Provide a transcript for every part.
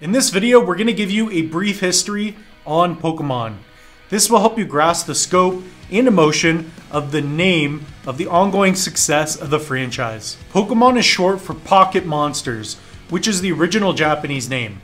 In this video, we're going to give you a brief history on Pokemon. This will help you grasp the scope and emotion of the name of the ongoing success of the franchise. Pokemon is short for Pocket Monsters, which is the original Japanese name.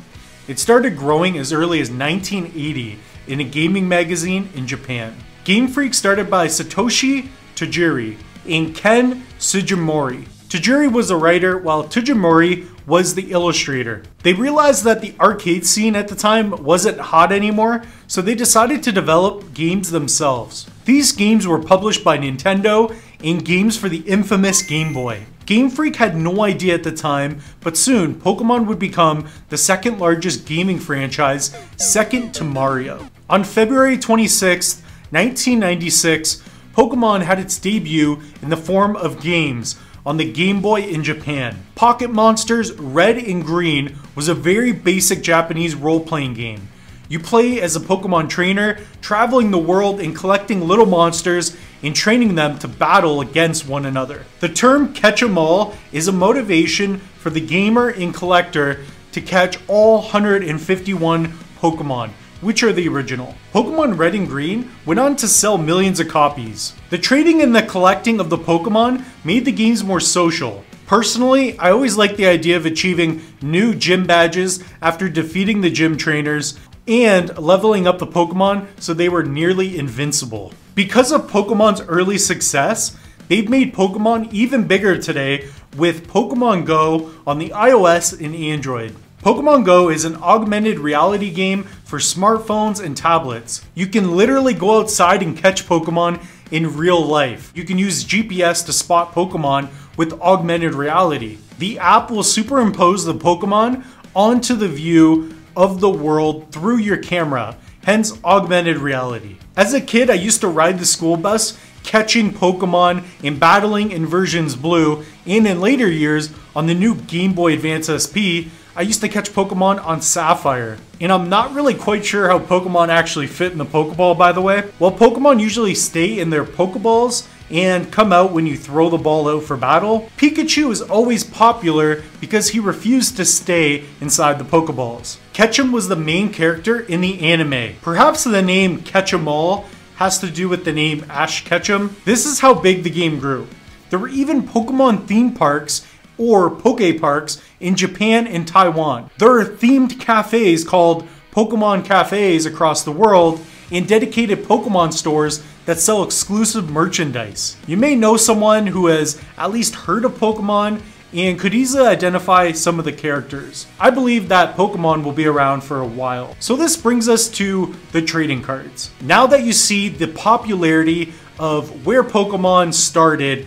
It started growing as early as 1980 in a gaming magazine in Japan. Game Freak started by Satoshi Tajiri and Ken Sugimori. Tajiri was the writer while Sugimori was the illustrator. They realized that the arcade scene at the time wasn't hot anymore, so they decided to develop games themselves. These games were published by Nintendo and games for the infamous Game Boy. Game Freak had no idea at the time, but soon Pokemon would become the second largest gaming franchise, second to Mario. On February 26, 1996, Pokemon had its debut in the form of games on the Game Boy in Japan. Pocket Monsters Red and Green was a very basic Japanese role-playing game. You play as a Pokemon trainer, traveling the world and collecting little monsters and training them to battle against one another. The term catch 'em all is a motivation for the gamer and collector to catch all 151 Pokemon, which are the original. Pokemon Red and Green went on to sell millions of copies. The trading and the collecting of the Pokemon made the games more social. Personally, I always liked the idea of achieving new gym badges after defeating the gym trainers and leveling up the Pokemon so they were nearly invincible. Because of Pokemon's early success, they've made Pokemon even bigger today with Pokemon Go on the iOS and Android. Pokemon Go is an augmented reality game for smartphones and tablets. You can literally go outside and catch Pokemon in real life. You can use GPS to spot Pokemon with augmented reality. The app will superimpose the Pokemon onto the view of the world through your camera, hence augmented reality. As a kid, I used to ride the school bus catching Pokemon and battling in versions Blue, and in later years on the new Game Boy Advance SP, I used to catch Pokemon on Sapphire. And I'm not really quite sure how Pokemon actually fit in the Pokeball, by the way. While Pokemon usually stay in their Pokeballs and come out when you throw the ball out for battle, Pikachu is always popular because he refused to stay inside the Pokeballs. Ketchum was the main character in the anime. Perhaps the name Catch 'em all has to do with the name Ash Ketchum. This is how big the game grew. There were even Pokemon theme parks or Poke Parks in Japan and Taiwan. There are themed cafes called Pokemon Cafes across the world and dedicated Pokemon stores that sell exclusive merchandise. You may know someone who has at least heard of Pokemon and could easily identify some of the characters. I believe that Pokemon will be around for a while. So this brings us to the trading cards. Now that you see the popularity of where Pokemon started,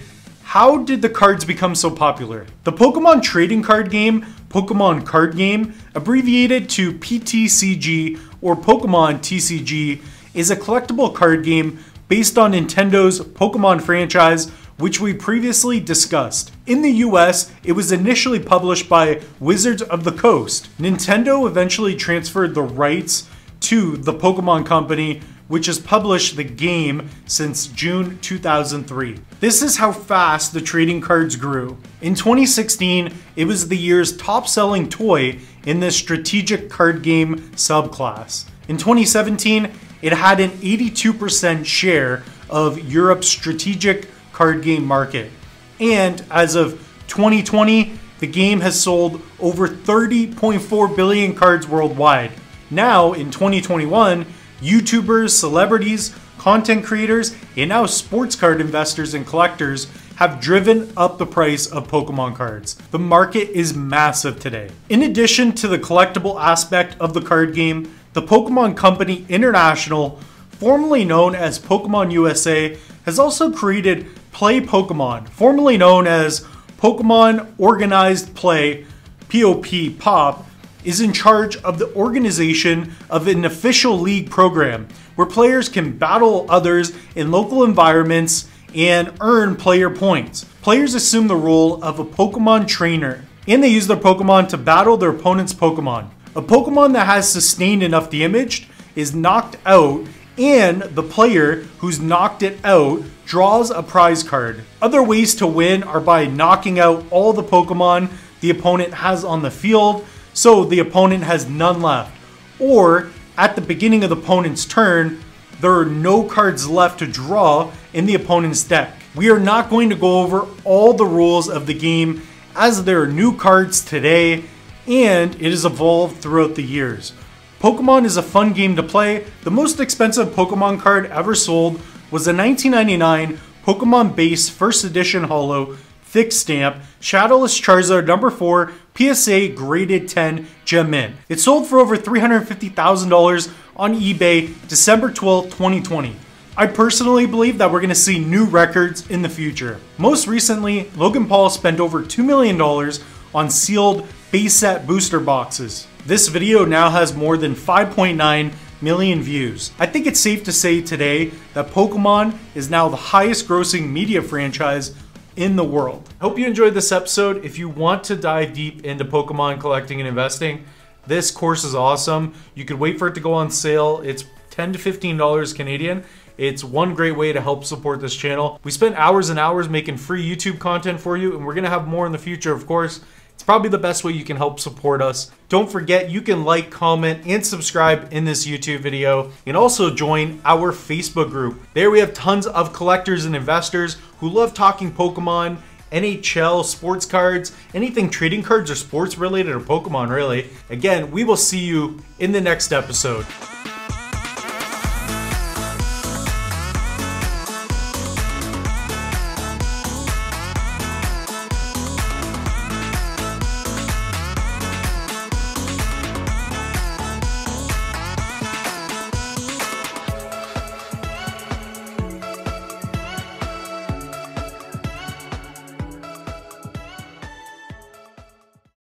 how did the cards become so popular? The Pokemon trading card game, Pokemon Card Game, abbreviated to PTCG or Pokemon TCG, is a collectible card game based on Nintendo's Pokemon franchise, which we previously discussed. In the US, it was initially published by Wizards of the Coast. Nintendo eventually transferred the rights to the Pokemon Company, which has published the game since June 2003. This is how fast the trading cards grew. In 2016, it was the year's top-selling toy in the strategic card game subclass. In 2017, it had an 82% share of Europe's strategic card game market. And as of 2020, the game has sold over 30.4 billion cards worldwide. Now, in 2021, YouTubers, celebrities, content creators, and now sports card investors and collectors have driven up the price of Pokemon cards. The market is massive today. In addition to the collectible aspect of the card game, the Pokemon Company International, formerly known as Pokemon USA, has also created Play Pokemon, formerly known as Pokemon Organized Play, POP, is in charge of the organization of an official league program where players can battle others in local environments and earn player points. Players assume the role of a Pokemon trainer, and they use their Pokemon to battle their opponent's Pokemon. A Pokemon that has sustained enough damage is knocked out, and the player who's knocked it out draws a prize card. Other ways to win are by knocking out all the Pokemon the opponent has on the field, so the opponent has none left. Or at the beginning of the opponent's turn, there are no cards left to draw in the opponent's deck. We are not going to go over all the rules of the game as there are new cards today and it has evolved throughout the years. Pokemon is a fun game to play. The most expensive Pokemon card ever sold was the 1999 Pokemon Base First Edition Holo Thick Stamp Shadowless Charizard number 4 PSA graded 10 Gem Mint. It sold for over $350,000 on eBay December 12, 2020. I personally believe that we're going to see new records in the future. Most recently, Logan Paul spent over $2 million on sealed base set booster boxes. This video now has more than 5.9 million views. I think it's safe to say today that Pokemon is now the highest grossing media franchise in the world. I hope you enjoyed this episode. If you want to dive deep into Pokemon collecting and investing, this course is awesome. You could wait for it to go on sale. It's $10 to $15 Canadian. It's one great way to help support this channel. We spent hours and hours making free YouTube content for you, and we're gonna have more in the future, of course. It's probably the best way you can help support us. Don't forget, you can like, comment, and subscribe in this YouTube video, and also join our Facebook group. There we have tons of collectors and investors who love talking Pokemon, NHL, sports cards, anything trading cards or sports related or Pokemon really. Again, we will see you in the next episode.